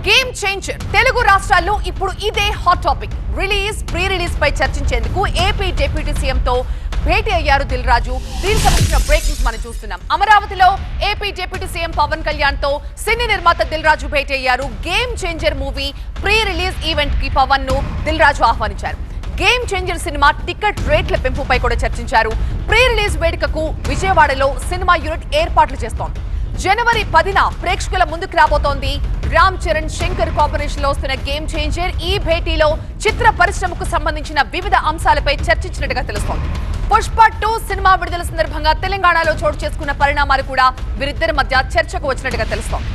Game changer Telugu రాష్ట్రాల్లో ఇప్పుడు ఇదే హాట్ టాపిక్. ప్రీ రిలీజ్ పై చర్చించేందుకు ఏపీ డిప్యూటీ సీఎం తో భేటీ అయ్యారు దిల్ రాజు. దీనికి సంబంధించిన బ్రేకింగ్స్ మనం చూస్తున్నాం. అమరావతిలో AP deputy CM Pawan Kalyan తో సినీ నిర్మాత దిల్ రాజు భేటీ అయ్యారు. Game changer movie pre release event కి పవన్ ను దిల్ రాజు ఆహ్వానించారు. గేమ్ చేంజర్ సినిమా టికెట్ రేట్ల పెంపుపై కూడా చర్చించారు. ప్రీ రిలీజ్ వేడుకకు విజయవాడలో సినిమా యూనిట్ ఏర్పాట్లు చేస్తోంది. జనవరి 10న ప్రేక్షకుల ముందుకు రాబోతోంది. రామ్ చరణ్ శంకర్ కాంబినేషన్ లో వస్తున్న గేమ్ చేంజర్. ఈ భేటీలో చిత్ర పరిశ్రమకు సంబంధించిన వివిధ అంశాలపై చర్చించినట్టుగా తెలుస్తోంది. పుష్ప 2 సినిమా విడుదల సందర్భంగా తెలంగాణలో చోటు చేసుకున్న పరిణామాలు కూడా వీరిద్దరి మధ్య చర్చకు వచ్చినట్టుగా తెలుస్తోంది.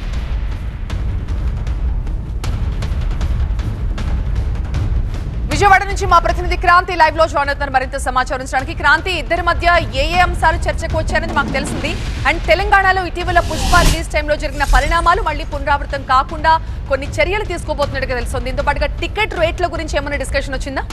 విజయవాడ నుంచి మా ప్రతినిధి క్రాంతి లైవ్ లో జాయిన్ అవుతున్నారు మరింత సమాచారం ఇచ్చడానికి. క్రాంతి, ఇద్దరి మధ్య ఏ అంశాలు చర్చకు వచ్చాయని మాకు తెలిసింది. అండ్ తెలంగాణలో ఇటీవల పుష్ప రిలీజ్ టైంలో జరిగిన పరిణామాలు మళ్ళీ పునరావృతం కాకుండా కొన్ని చర్యలు తీసుకోబోతున్నట్టుగా తెలుస్తుంది. దీంతో పాటుగా టికెట్ రేట్ల గురించి ఏమైనా డిస్కషన్ వచ్చిందా?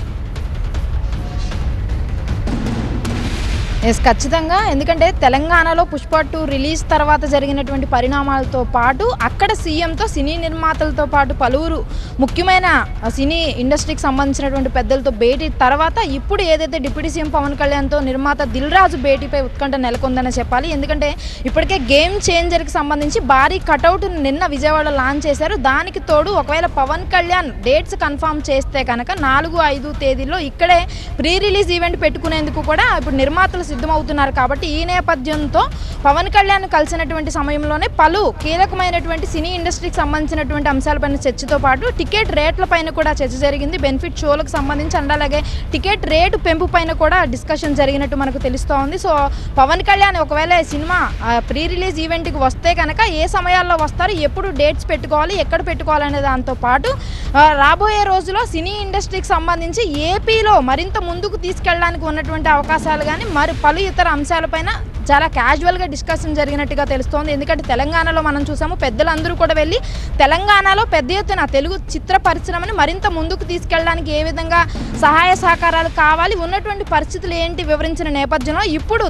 ఎస్, ఖచ్చితంగా. ఎందుకంటే తెలంగాణలో పుష్ప 2 రిలీజ్ తర్వాత జరిగినటువంటి పరిణామాలతో పాటు అక్కడ సీఎంతో సినీ నిర్మాతలతో పాటు పలువురు ముఖ్యమైన సినీ ఇండస్ట్రీకి సంబంధించినటువంటి పెద్దలతో భేటీ తర్వాత ఇప్పుడు ఏదైతే డిప్యూటీ సీఎం పవన్ కళ్యాణ్తో నిర్మాత దిల్ రాజు భేటీపై ఉత్కంఠ నెలకొందని చెప్పాలి. ఎందుకంటే ఇప్పటికే గేమ్ చేంజర్కి సంబంధించి భారీ కటౌట్ నిన్న విజయవాడలో లాంచ్ చేశారు. దానికి తోడు ఒకవేళ పవన్ కళ్యాణ్ డేట్స్ కన్ఫర్మ్ చేస్తే కనుక 4-5 తేదీల్లో ఇక్కడే ప్రీ రిలీజ్ ఈవెంట్ పెట్టుకునేందుకు కూడా ఇప్పుడు నిర్మాతలు సిద్ధమవుతున్నారు. కాబట్టి ఈ నేపథ్యంతో పవన్ కళ్యాణ్ కలిసినటువంటి సమయంలోనే పలు కీలకమైనటువంటి సినీ ఇండస్ట్రీకి సంబంధించినటువంటి అంశాలపైన చర్చతో పాటు టికెట్ రేట్లపైన కూడా చర్చ జరిగింది. బెనిఫిట్ షోలకు సంబంధించి అండ్ అలాగే టికెట్ రేటు పెంపు పైన కూడా డిస్కషన్ జరిగినట్టు మనకు తెలుస్తోంది. సో పవన్ కళ్యాణ్ ఒకవేళ సినిమా ప్రీ రిలీజ్ ఈవెంట్కి వస్తే కనుక ఏ సమయాల్లో వస్తారు, ఎప్పుడు డేట్స్ పెట్టుకోవాలి, ఎక్కడ పెట్టుకోవాలనే దాంతో పాటు రాబోయే రోజుల్లో సినీ ఇండస్ట్రీకి సంబంధించి ఏపీలో మరింత ముందుకు తీసుకెళ్ళడానికి ఉన్నటువంటి అవకాశాలు కానీ పలు ఇతర అంశాలపైన చాలా క్యాజువల్గా డిస్కషన్ జరిగినట్టుగా తెలుస్తోంది. ఎందుకంటే తెలంగాణలో మనం చూసాము, పెద్దలందరూ కూడా వెళ్ళి తెలంగాణలో పెద్ద ఎత్తున తెలుగు చిత్ర పరిశ్రమని మరింత ముందుకు తీసుకెళ్ళడానికి ఏ విధంగా సహాయ సహకారాలు కావాలి, ఉన్నటువంటి పరిస్థితులు ఏంటి వివరించిన నేపథ్యంలో ఇప్పుడు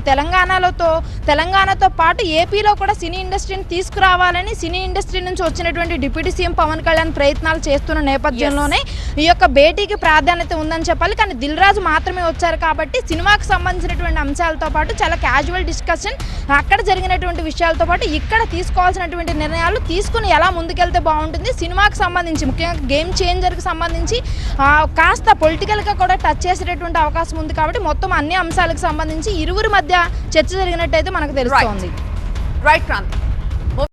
తెలంగాణతో పాటు ఏపీలో కూడా సినీ ఇండస్ట్రీని తీసుకురావాలని సినీ ఇండస్ట్రీ నుంచి వచ్చినటువంటి డిప్యూటీ సీఎం పవన్ కళ్యాణ్ ప్రయత్నాలు చేస్తున్న నేపథ్యంలోనే ఈ యొక్క భేటీకి ప్రాధాన్యత ఉందని చెప్పాలి. కానీ దిల్ రాజు మాత్రమే వచ్చారు కాబట్టి సినిమాకు సంబంధించినటువంటి అంశాలతో పాటు చాలా క్యాజువల్ డిస్కషన్, అక్కడ జరిగినటువంటి విషయాలతో పాటు ఇక్కడ తీసుకోవాల్సినటువంటి నిర్ణయాలు తీసుకుని ఎలా ముందుకెళ్తే బాగుంటుంది, సినిమాకి సంబంధించి ముఖ్యంగా గేమ్ చేంజర్కి సంబంధించి కాస్త పొలిటికల్గా కూడా టచ్ చేసేటటువంటి అవకాశం ఉంది. కాబట్టి మొత్తం అన్ని అంశాలకు సంబంధించి ఇరువురి మధ్య చర్చ జరిగినట్టయితే మనకు తెలుస్తోంది. రైట్ క్రాంతి.